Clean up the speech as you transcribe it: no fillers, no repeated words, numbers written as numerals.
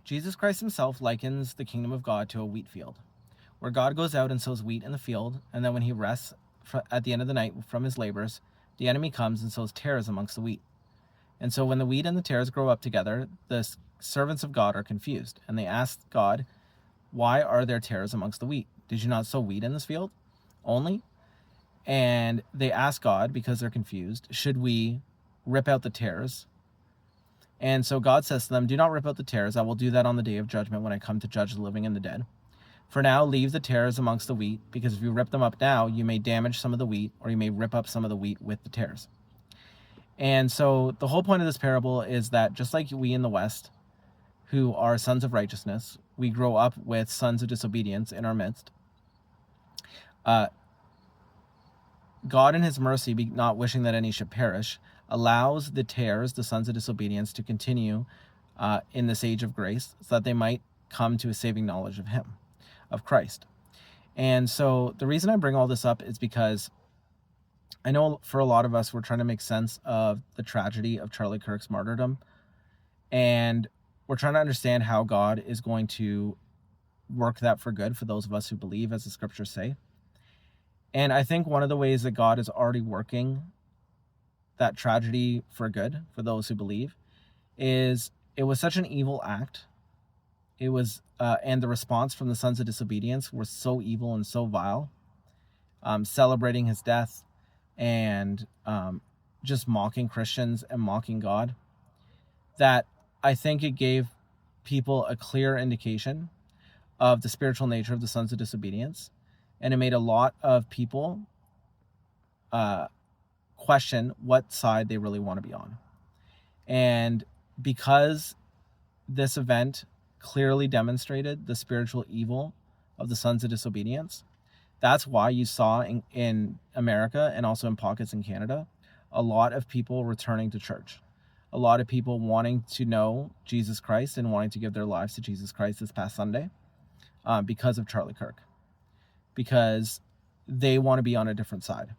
Jesus Christ himself likens the kingdom of God to a wheat field, where God goes out and sows wheat in the field, and then when he rests at the end of the night from his labors, the enemy comes and sows tares amongst the wheat. And so when the wheat and the tares grow up together, the servants of God are confused, and they ask God, why are there tares amongst the wheat? Did you not sow wheat in this field only? And they ask God, because they're confused, should we rip out the tares? And so God says to them, do not rip out the tares. I will do that on the day of judgment when I come to judge the living and the dead. For now, leave the tares amongst the wheat, because if you rip them up now, you may damage some of the wheat, or you may rip up some of the wheat with the tares. And so the whole point of this parable is that just like we in the West, who are sons of righteousness, we grow up with sons of disobedience in our midst. God in his mercy, not wishing that any should perish, allows the tares, the sons of disobedience, to continue in this age of grace, so that they might come to a saving knowledge of him, of Christ. And so the reason I bring all this up is because I know for a lot of us, we're trying to make sense of the tragedy of Charlie Kirk's martyrdom, and we're trying to understand how God is going to work that for good for those of us who believe, as the scriptures say. And I think one of the ways that God is already working that tragedy for good for those who believe is it was such an evil act. It was, and the response from the sons of disobedience were so evil and so vile, celebrating his death and just mocking Christians and mocking God, that I think it gave people a clear indication of the spiritual nature of the sons of disobedience. And it made a lot of people question what side they really want to be on. And because this event clearly demonstrated the spiritual evil of the sons of disobedience, that's why you saw in America, and also in pockets in Canada, a lot of people returning to church. A lot of people wanting to know Jesus Christ and wanting to give their lives to Jesus Christ this past Sunday because of Charlie Kirk. Because they want to be on a different side.